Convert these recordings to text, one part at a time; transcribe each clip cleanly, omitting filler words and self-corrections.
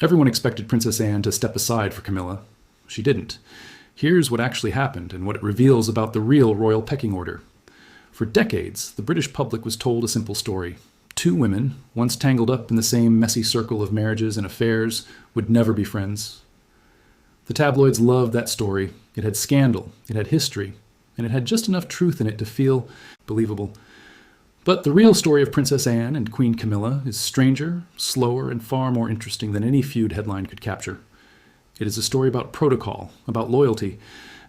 Everyone expected Princess Anne to step aside for Camilla. She didn't. Here's what actually happened and what it reveals about the real royal pecking order. For decades, the British public was told a simple story. Two women, once tangled up in the same messy circle of marriages and affairs, would never be friends. The tabloids loved that story. It had scandal, it had history, and it had just enough truth in it to feel believable. But the real story of Princess Anne and Queen Camilla is stranger, slower, and far more interesting than any feud headline could capture. It is a story about protocol, about loyalty,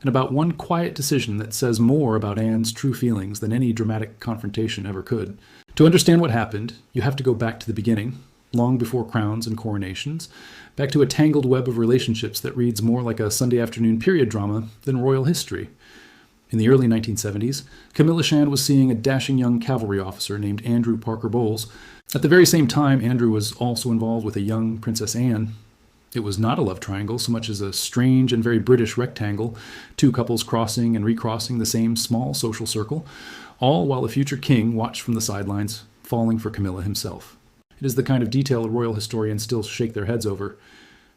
and about one quiet decision that says more about Anne's true feelings than any dramatic confrontation ever could. To understand what happened, you have to go back to the beginning, long before crowns and coronations, back to a tangled web of relationships that reads more like a Sunday afternoon period drama than royal history. In the early 1970s, Camilla Shand was seeing a dashing young cavalry officer named Andrew Parker Bowles. At the very same time, Andrew was also involved with a young Princess Anne. It was not a love triangle so much as a strange and very British rectangle, two couples crossing and recrossing the same small social circle, all while the future king watched from the sidelines, falling for Camilla himself. It is the kind of detail royal historians still shake their heads over.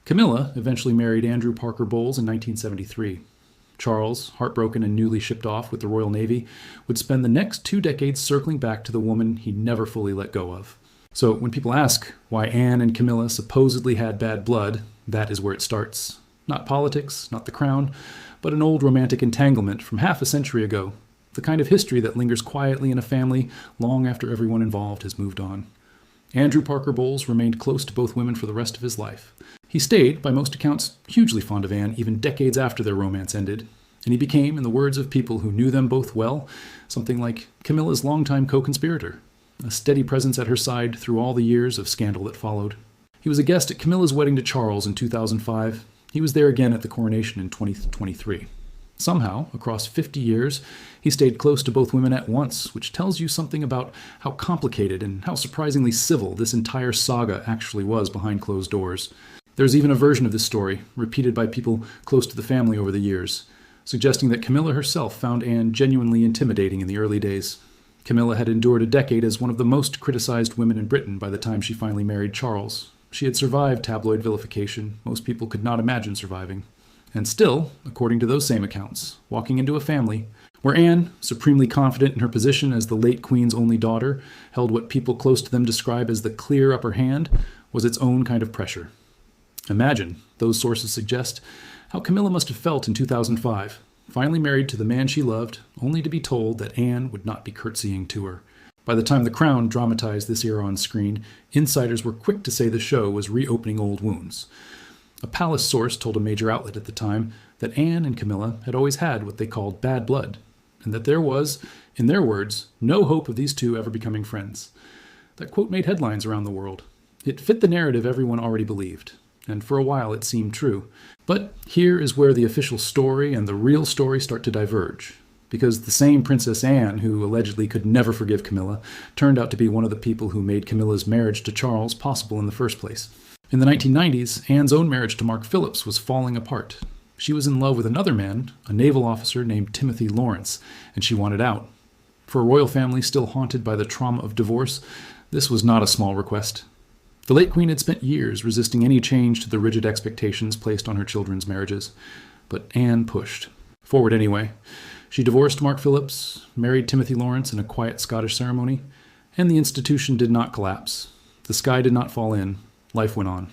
Camilla eventually married Andrew Parker Bowles in 1973. Charles, heartbroken and newly shipped off with the Royal Navy, would spend the next 2 decades circling back to the woman he never fully let go of. So when people ask why Anne and Camilla supposedly had bad blood, that is where it starts. Not politics, not the crown, but an old romantic entanglement from half a century ago, the kind of history that lingers quietly in a family long after everyone involved has moved on. Andrew Parker Bowles remained close to both women for the rest of his life. He stayed, by most accounts, hugely fond of Anne even decades after their romance ended, and he became, in the words of people who knew them both well, something like Camilla's longtime co-conspirator, a steady presence at her side through all the years of scandal that followed. He was a guest at Camilla's wedding to Charles in 2005. He was there again at the coronation in 2023. Somehow, across 50 years, he stayed close to both women at once, which tells you something about how complicated and how surprisingly civil this entire saga actually was behind closed doors. There's even a version of this story, repeated by people close to the family over the years, suggesting that Camilla herself found Anne genuinely intimidating in the early days. Camilla had endured a decade as one of the most criticized women in Britain by the time she finally married Charles. She had survived tabloid vilification most people could not imagine surviving. And still, according to those same accounts, walking into a family where Anne, supremely confident in her position as the late Queen's only daughter, held what people close to them describe as the clear upper hand, was its own kind of pressure. Imagine, those sources suggest, how Camilla must have felt in 2005, finally married to the man she loved, only to be told that Anne would not be curtsying to her. By the time The Crown dramatized this era on screen, insiders were quick to say the show was reopening old wounds. A palace source told a major outlet at the time that Anne and Camilla had always had what they called bad blood, and that there was, in their words, no hope of these two ever becoming friends. That quote made headlines around the world. It fit the narrative everyone already believed, and for a while it seemed true. But here is where the official story and the real story start to diverge, because the same Princess Anne, who allegedly could never forgive Camilla, turned out to be one of the people who made Camilla's marriage to Charles possible in the first place. In the 1990s, Anne's own marriage to Mark Phillips was falling apart. She was in love with another man, a naval officer named Timothy Lawrence, and she wanted out. For a royal family still haunted by the trauma of divorce, this was not a small request. The late Queen had spent years resisting any change to the rigid expectations placed on her children's marriages, but Anne pushed. Forward anyway. She divorced Mark Phillips, married Timothy Lawrence in a quiet Scottish ceremony, and the institution did not collapse. The sky did not fall in. Life went on.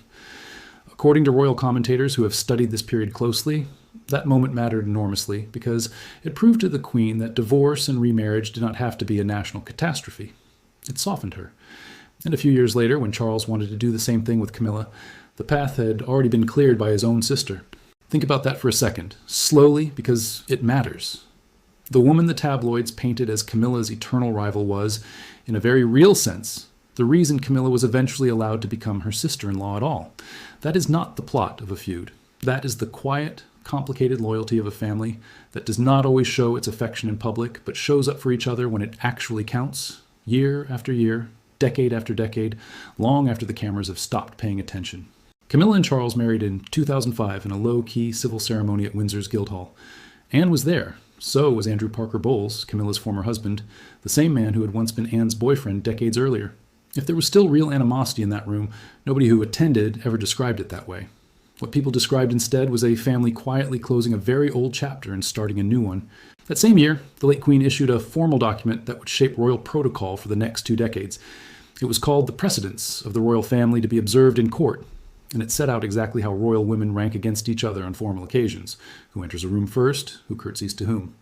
According to royal commentators who have studied this period closely, that moment mattered enormously because it proved to the Queen that divorce and remarriage did not have to be a national catastrophe. It softened her. And a few years later, when Charles wanted to do the same thing with Camilla, the path had already been cleared by his own sister. Think about that for a second, slowly, because it matters. The woman the tabloids painted as Camilla's eternal rival was, in a very real sense, the reason Camilla was eventually allowed to become her sister-in-law at all. That is not the plot of a feud. That is the quiet, complicated loyalty of a family that does not always show its affection in public, but shows up for each other when it actually counts, year after year, decade after decade, long after the cameras have stopped paying attention. Camilla and Charles married in 2005 in a low-key civil ceremony at Windsor's Guildhall. Anne was there. So was Andrew Parker Bowles, Camilla's former husband, the same man who had once been Anne's boyfriend decades earlier. If there was still real animosity in that room, nobody who attended ever described it that way. What people described instead was a family quietly closing a very old chapter and starting a new one. That same year, the late Queen issued a formal document that would shape royal protocol for the next 2 decades. It was called The Precedents of the Royal Family to be Observed in Court, and it set out exactly how royal women rank against each other on formal occasions, who enters a room first, who curtsies to whom.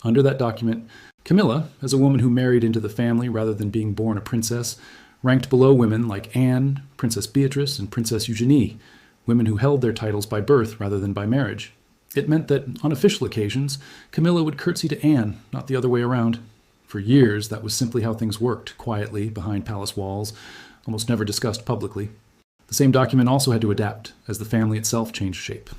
Under that document, Camilla, as a woman who married into the family rather than being born a princess, ranked below women like Anne, Princess Beatrice, and Princess Eugenie, women who held their titles by birth rather than by marriage. It meant that, on official occasions, Camilla would curtsy to Anne, not the other way around. For years, that was simply how things worked, quietly, behind palace walls, almost never discussed publicly. The same document also had to adapt as the family itself changed shape.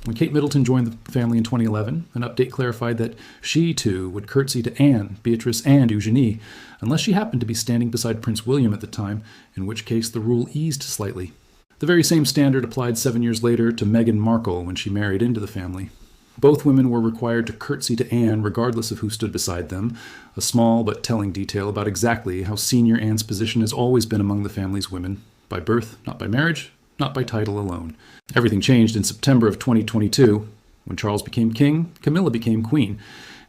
When Kate Middleton joined the family in 2011, an update clarified that she, too, would curtsy to Anne, Beatrice, and Eugenie, unless she happened to be standing beside Prince William at the time, in which case the rule eased slightly. The very same standard applied 7 years later to Meghan Markle when she married into the family. Both women were required to curtsy to Anne regardless of who stood beside them, a small but telling detail about exactly how senior Anne's position has always been among the family's women, by birth, not by marriage, not by title alone. Everything changed in September of 2022. When Charles became king, Camilla became queen,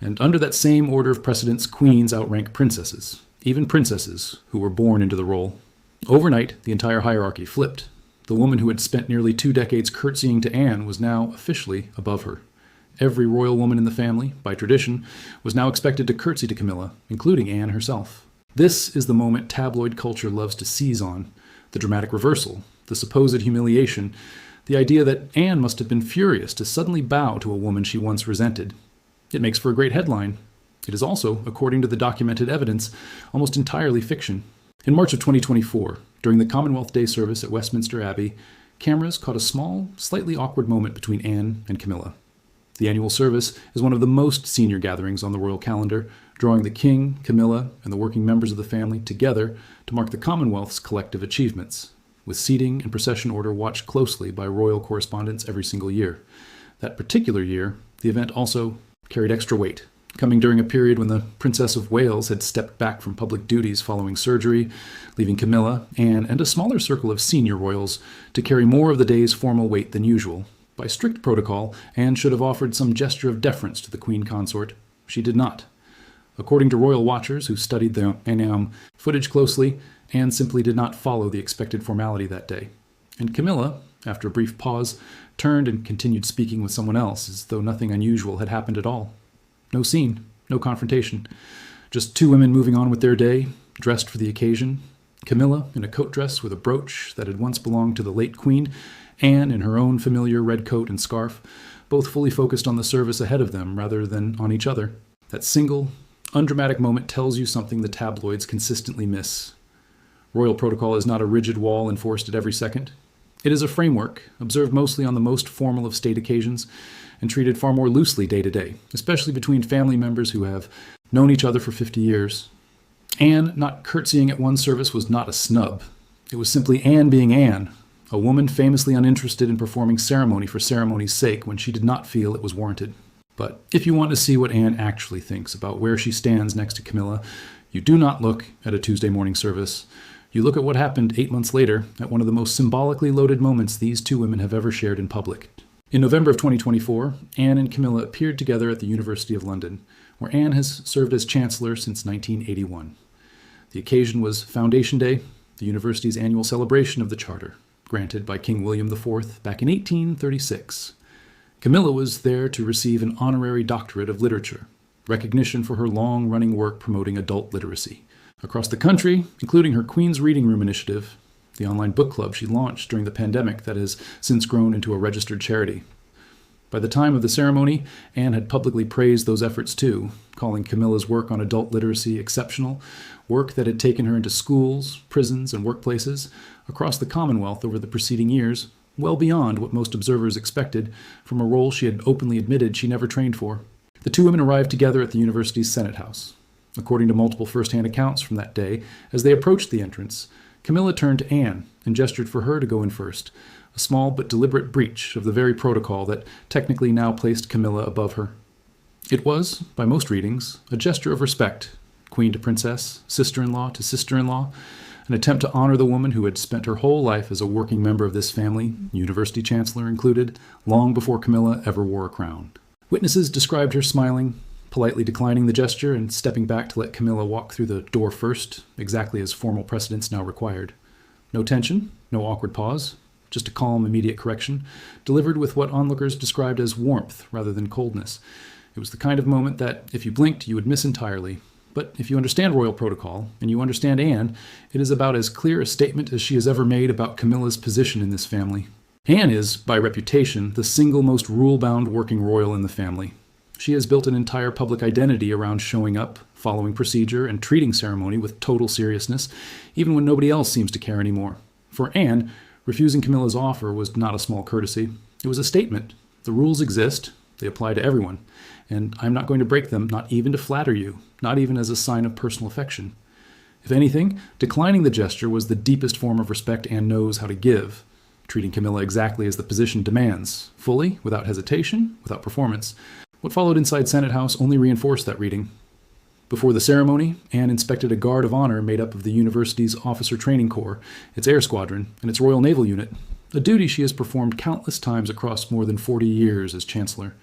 and under that same order of precedence, queens outrank princesses, even princesses who were born into the role. Overnight, the entire hierarchy flipped. The woman who had spent nearly 2 decades curtsying to Anne was now officially above her. Every royal woman in the family, by tradition, was now expected to curtsy to Camilla, including Anne herself. This is the moment tabloid culture loves to seize on, the dramatic reversal, the supposed humiliation, the idea that Anne must have been furious to suddenly bow to a woman she once resented. It makes for a great headline. It is also, according to the documented evidence, almost entirely fiction. In March of 2024, during the Commonwealth Day service at Westminster Abbey, cameras caught a small, slightly awkward moment between Anne and Camilla. The annual service is one of the most senior gatherings on the royal calendar, drawing the King, Camilla, and the working members of the family together to mark the Commonwealth's collective achievements, with seating and procession order watched closely by royal correspondents every single year. That particular year, the event also carried extra weight, coming during a period when the Princess of Wales had stepped back from public duties following surgery, leaving Camilla, Anne, and a smaller circle of senior royals to carry more of the day's formal weight than usual. By strict protocol, Anne should have offered some gesture of deference to the Queen Consort. She did not. According to royal watchers who studied the footage closely, Anne simply did not follow the expected formality that day. And Camilla, after a brief pause, turned and continued speaking with someone else as though nothing unusual had happened at all. No scene, no confrontation. Just 2 women moving on with their day, dressed for the occasion. Camilla in a coat dress with a brooch that had once belonged to the late Queen, Anne in her own familiar red coat and scarf, both fully focused on the service ahead of them rather than on each other. That single, undramatic moment tells you something the tabloids consistently miss. Royal protocol is not a rigid wall enforced at every second. It is a framework, observed mostly on the most formal of state occasions, and treated far more loosely day to day, especially between family members who have known each other for 50 years. Anne not curtsying at one service was not a snub. It was simply Anne being Anne, a woman famously uninterested in performing ceremony for ceremony's sake when she did not feel it was warranted. But if you want to see what Anne actually thinks about where she stands next to Camilla, you do not look at a Tuesday morning service. You look at what happened 8 months later at one of the most symbolically loaded moments these 2 women have ever shared in public. In November of 2024, Anne and Camilla appeared together at the University of London, where Anne has served as Chancellor since 1981. The occasion was Foundation Day, the university's annual celebration of the Charter, granted by King William IV back in 1836. Camilla was there to receive an honorary doctorate of literature, recognition for her long-running work promoting adult literacy. Across the country, including her Queen's Reading Room initiative, the online book club she launched during the pandemic that has since grown into a registered charity. By the time of the ceremony, Anne had publicly praised those efforts too, calling Camilla's work on adult literacy exceptional, work that had taken her into schools, prisons, and workplaces across the Commonwealth over the preceding years, well beyond what most observers expected from a role she had openly admitted she never trained for. The 2 women arrived together at the university's Senate House. According to multiple first-hand accounts from that day, as they approached the entrance, Camilla turned to Anne and gestured for her to go in first, a small but deliberate breach of the very protocol that technically now placed Camilla above her. It was, by most readings, a gesture of respect, queen to princess, sister-in-law to sister-in-law, an attempt to honor the woman who had spent her whole life as a working member of this family, university chancellor included, long before Camilla ever wore a crown. Witnesses described her smiling, politely declining the gesture and stepping back to let Camilla walk through the door first, exactly as formal precedents now required. No tension, no awkward pause, just a calm, immediate correction, delivered with what onlookers described as warmth rather than coldness. It was the kind of moment that, if you blinked, you would miss entirely. But if you understand royal protocol, and you understand Anne, it is about as clear a statement as she has ever made about Camilla's position in this family. Anne is, by reputation, the single most rule-bound working royal in the family. She has built an entire public identity around showing up, following procedure, and treating ceremony with total seriousness, even when nobody else seems to care anymore. For Anne, refusing Camilla's offer was not a small courtesy. It was a statement. The rules exist. They apply to everyone. And I'm not going to break them, not even to flatter you, not even as a sign of personal affection. If anything, declining the gesture was the deepest form of respect Anne knows how to give, treating Camilla exactly as the position demands, fully, without hesitation, without performance. What followed inside Senate House only reinforced that reading. Before the ceremony, Anne inspected a guard of honor made up of the university's Officer Training Corps, its Air Squadron, and its Royal Naval Unit, a duty she has performed countless times across more than 40 years as Chancellor.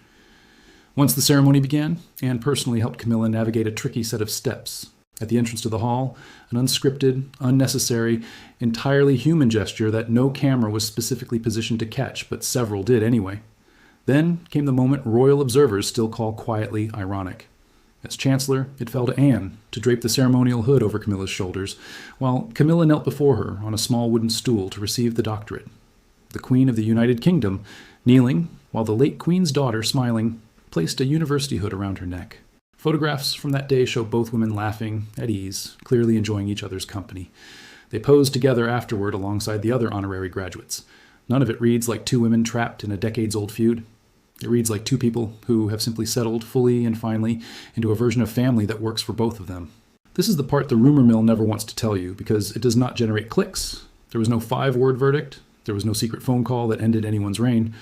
Once the ceremony began, Anne personally helped Camilla navigate a tricky set of steps. At the entrance to the hall, an unscripted, unnecessary, entirely human gesture that no camera was specifically positioned to catch, but several did anyway. Then came the moment royal observers still call quietly ironic. As Chancellor, it fell to Anne to drape the ceremonial hood over Camilla's shoulders, while Camilla knelt before her on a small wooden stool to receive the doctorate. The Queen of the United Kingdom, kneeling, while the late Queen's daughter, smiling, placed a university hood around her neck. Photographs from that day show both women laughing, at ease, clearly enjoying each other's company. They posed together afterward alongside the other honorary graduates. None of it reads like two women trapped in a decades-old feud. It reads like two people who have simply settled fully and finally into a version of family that works for both of them. This is the part the rumor mill never wants to tell you because it does not generate clicks. There was no 5-word verdict. There was no secret phone call that ended anyone's reign.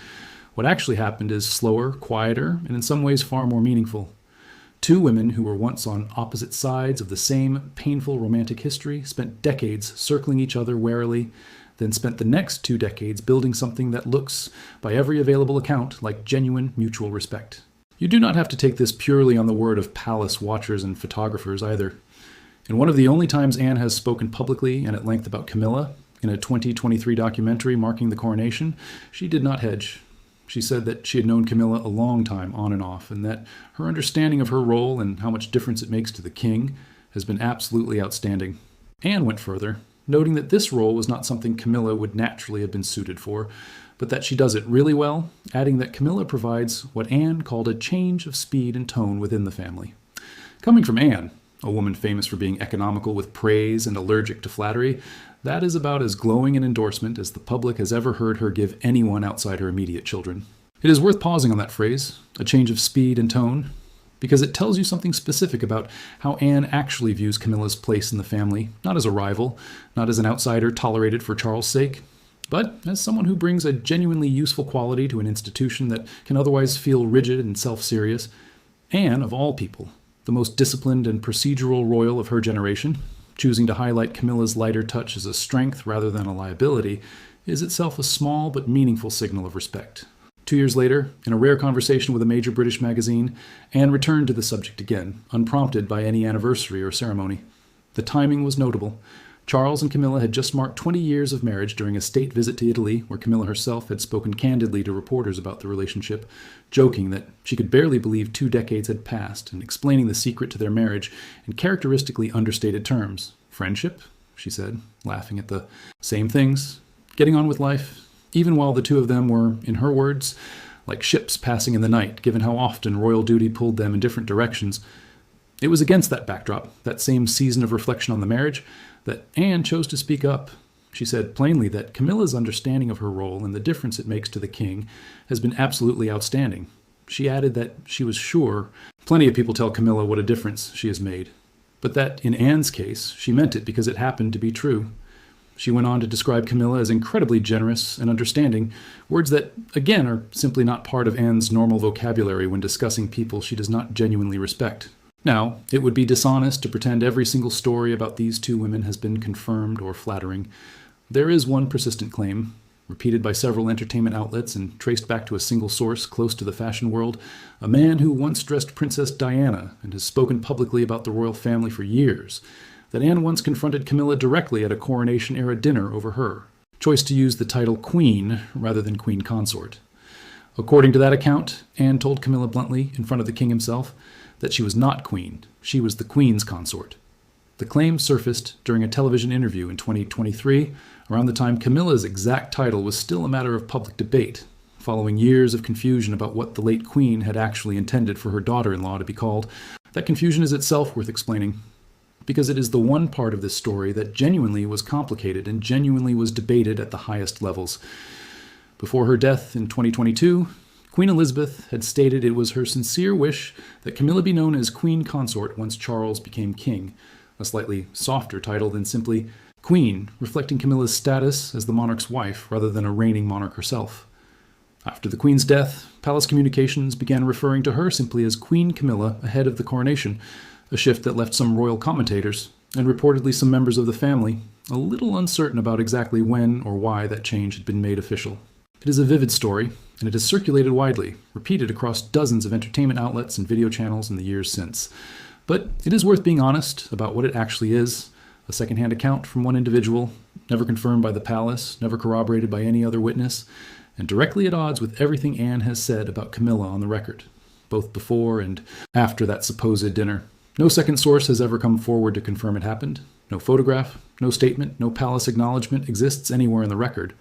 What actually happened is slower, quieter, and in some ways far more meaningful. Two women who were once on opposite sides of the same painful romantic history spent decades circling each other warily, then spent the next 2 decades building something that looks, by every available account, like genuine mutual respect. You do not have to take this purely on the word of palace watchers and photographers either. In one of the only times Anne has spoken publicly and at length about Camilla, in a 2023 documentary marking the coronation, she did not hedge. She said that she had known Camilla a long time on and off, and that her understanding of her role and how much difference it makes to the king has been absolutely outstanding. Anne went further, noting that this role was not something Camilla would naturally have been suited for, but that she does it really well, adding that Camilla provides what Anne called a change of speed and tone within the family. Coming from Anne, a woman famous for being economical with praise and allergic to flattery, that is about as glowing an endorsement as the public has ever heard her give anyone outside her immediate children. It is worth pausing on that phrase, a change of speed and tone, because it tells you something specific about how Anne actually views Camilla's place in the family, not as a rival, not as an outsider tolerated for Charles' sake, but as someone who brings a genuinely useful quality to an institution that can otherwise feel rigid and self-serious. Anne, of all people, the most disciplined and procedural royal of her generation, choosing to highlight Camilla's lighter touch as a strength rather than a liability, is itself a small but meaningful signal of respect. 2 years later, in a rare conversation with a major British magazine, Anne returned to the subject again, unprompted by any anniversary or ceremony. The timing was notable. Charles and Camilla had just marked 20 years of marriage during a state visit to Italy, where Camilla herself had spoken candidly to reporters about the relationship, joking that she could barely believe 2 decades had passed, and explaining the secret to their marriage in characteristically understated terms. Friendship, she said, laughing at the same things, getting on with life, even while the two of them were, in her words, like ships passing in the night, given how often royal duty pulled them in different directions. It was against that backdrop, that same season of reflection on the marriage, that Anne chose to speak up. She said plainly that Camilla's understanding of her role and the difference it makes to the king has been absolutely outstanding. She added that she was sure plenty of people tell Camilla what a difference she has made, but that in Anne's case, she meant it because it happened to be true. She went on to describe Camilla as incredibly generous and understanding, words that, again, are simply not part of Anne's normal vocabulary when discussing people she does not genuinely respect. Now, it would be dishonest to pretend every single story about these two women has been confirmed or flattering. There is one persistent claim, repeated by several entertainment outlets and traced back to a single source close to the fashion world, a man who once dressed Princess Diana and has spoken publicly about the royal family for years, that Anne once confronted Camilla directly at a coronation-era dinner over her choice to use the title Queen rather than Queen Consort. According to that account, Anne told Camilla bluntly, in front of the king himself, that she was not queen, she was the Queen's consort. The claim surfaced during a television interview in 2023, around the time Camilla's exact title was still a matter of public debate, following years of confusion about what the late Queen had actually intended for her daughter-in-law to be called. That confusion is itself worth explaining, because it is the one part of this story that genuinely was complicated and genuinely was debated at the highest levels. Before her death in 2022, Queen Elizabeth had stated it was her sincere wish that Camilla be known as Queen Consort once Charles became king, a slightly softer title than simply Queen, reflecting Camilla's status as the monarch's wife rather than a reigning monarch herself. After the Queen's death, palace communications began referring to her simply as Queen Camilla ahead of the coronation, a shift that left some royal commentators, and reportedly some members of the family, a little uncertain about exactly when or why that change had been made official. It is a vivid story, and it has circulated widely, repeated across dozens of entertainment outlets and video channels in the years since. But it is worth being honest about what it actually is, a second-hand account from one individual, never confirmed by the palace, never corroborated by any other witness, and directly at odds with everything Anne has said about Camilla on the record, both before and after that supposed dinner. No second source has ever come forward to confirm it happened. No photograph, no statement, no palace acknowledgement exists anywhere in the record.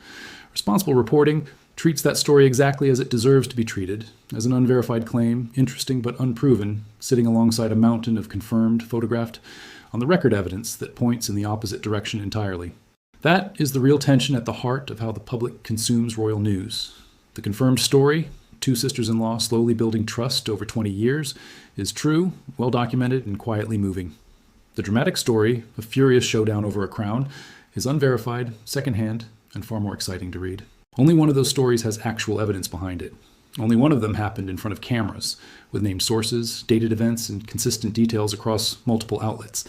Responsible reporting treats that story exactly as it deserves to be treated, as an unverified claim, interesting but unproven, sitting alongside a mountain of confirmed, photographed, on the record evidence that points in the opposite direction entirely. That is the real tension at the heart of how the public consumes royal news. The confirmed story, two sisters-in-law slowly building trust over 20 years, is true, well-documented, and quietly moving. The dramatic story, a furious showdown over a crown, is unverified, second-hand, and far more exciting to read. Only one of those stories has actual evidence behind it. Only one of them happened in front of cameras, with named sources, dated events, and consistent details across multiple outlets.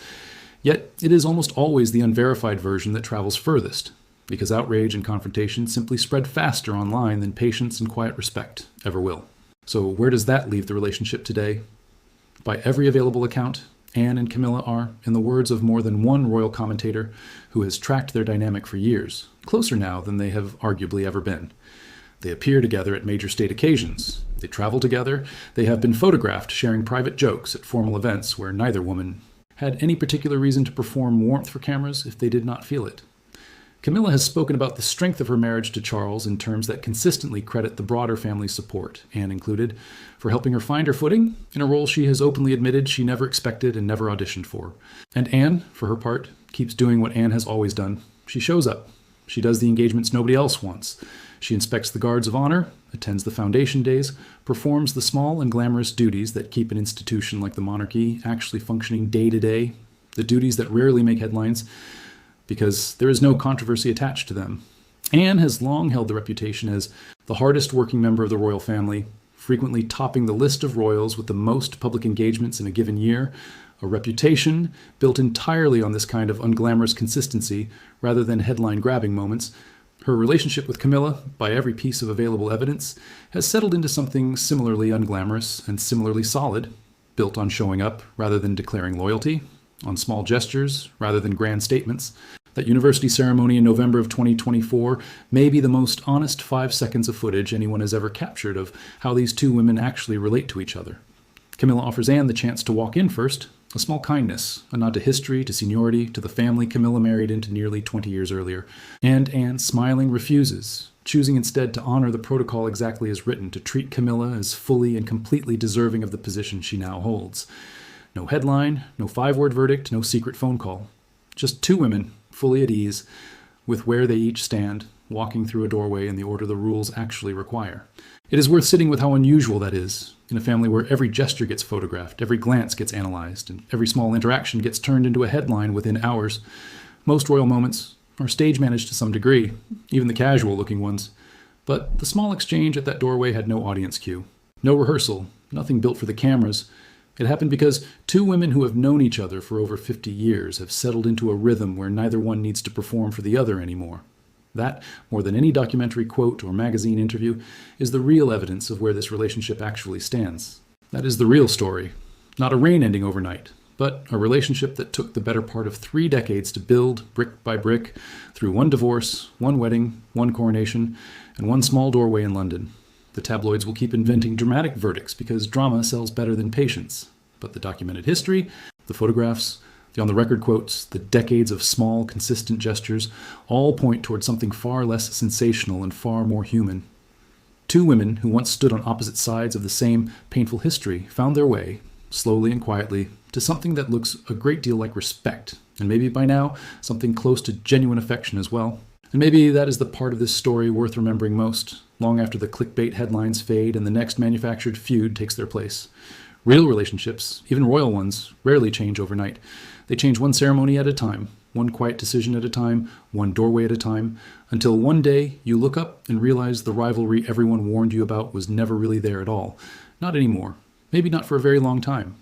Yet, it is almost always the unverified version that travels furthest, because outrage and confrontation simply spread faster online than patience and quiet respect ever will. So where does that leave the relationship today? By every available account, Anne and Camilla are, in the words of more than one royal commentator who has tracked their dynamic for years, closer now than they have arguably ever been. They appear together at major state occasions. They travel together. They have been photographed sharing private jokes at formal events where neither woman had any particular reason to perform warmth for cameras if they did not feel it. Camilla has spoken about the strength of her marriage to Charles in terms that consistently credit the broader family's support, Anne included, for helping her find her footing in a role she has openly admitted she never expected and never auditioned for. And Anne, for her part, keeps doing what Anne has always done. She shows up. She does the engagements nobody else wants. She inspects the guards of honor, attends the foundation days, performs the small and glamorous duties that keep an institution like the monarchy actually functioning day to day, the duties that rarely make headlines, because there is no controversy attached to them. Anne has long held the reputation as the hardest working member of the royal family, frequently topping the list of royals with the most public engagements in a given year, a reputation built entirely on this kind of unglamorous consistency rather than headline-grabbing moments. Her relationship with Camilla, by every piece of available evidence, has settled into something similarly unglamorous and similarly solid, built on showing up rather than declaring loyalty, on small gestures rather than grand statements. That university ceremony in November of 2024 may be the most honest 5 seconds of footage anyone has ever captured of how these two women actually relate to each other. Camilla offers Anne the chance to walk in first, a small kindness, a nod to history, to seniority, to the family Camilla married into nearly 20 years earlier. And Anne, smiling, refuses, choosing instead to honor the protocol exactly as written, to treat Camilla as fully and completely deserving of the position she now holds. No headline, no 5-word verdict, no secret phone call. Just two women, fully at ease, with where they each stand, walking through a doorway in the order the rules actually require. It is worth sitting with how unusual that is, in a family where every gesture gets photographed, every glance gets analyzed, and every small interaction gets turned into a headline within hours. Most royal moments are stage-managed to some degree, even the casual-looking ones. But the small exchange at that doorway had no audience cue, no rehearsal, nothing built for the cameras, It happened because two women who have known each other for over 50 years have settled into a rhythm where neither one needs to perform for the other anymore. That, more than any documentary quote or magazine interview, is the real evidence of where this relationship actually stands. That is the real story. Not a reign ending overnight, but a relationship that took the better part of 3 decades to build, brick by brick, through one divorce, one wedding, one coronation, and one small doorway in London. The tabloids will keep inventing dramatic verdicts because drama sells better than patience. But the documented history, the photographs, the on-the-record quotes, the decades of small, consistent gestures, all point towards something far less sensational and far more human. Two women who once stood on opposite sides of the same painful history found their way, slowly and quietly, to something that looks a great deal like respect, and maybe by now, something close to genuine affection as well. And maybe that is the part of this story worth remembering most, long after the clickbait headlines fade and the next manufactured feud takes their place. Real relationships, even royal ones, rarely change overnight. They change one ceremony at a time, one quiet decision at a time, one doorway at a time, until one day you look up and realize the rivalry everyone warned you about was never really there at all. Not anymore. Maybe not for a very long time.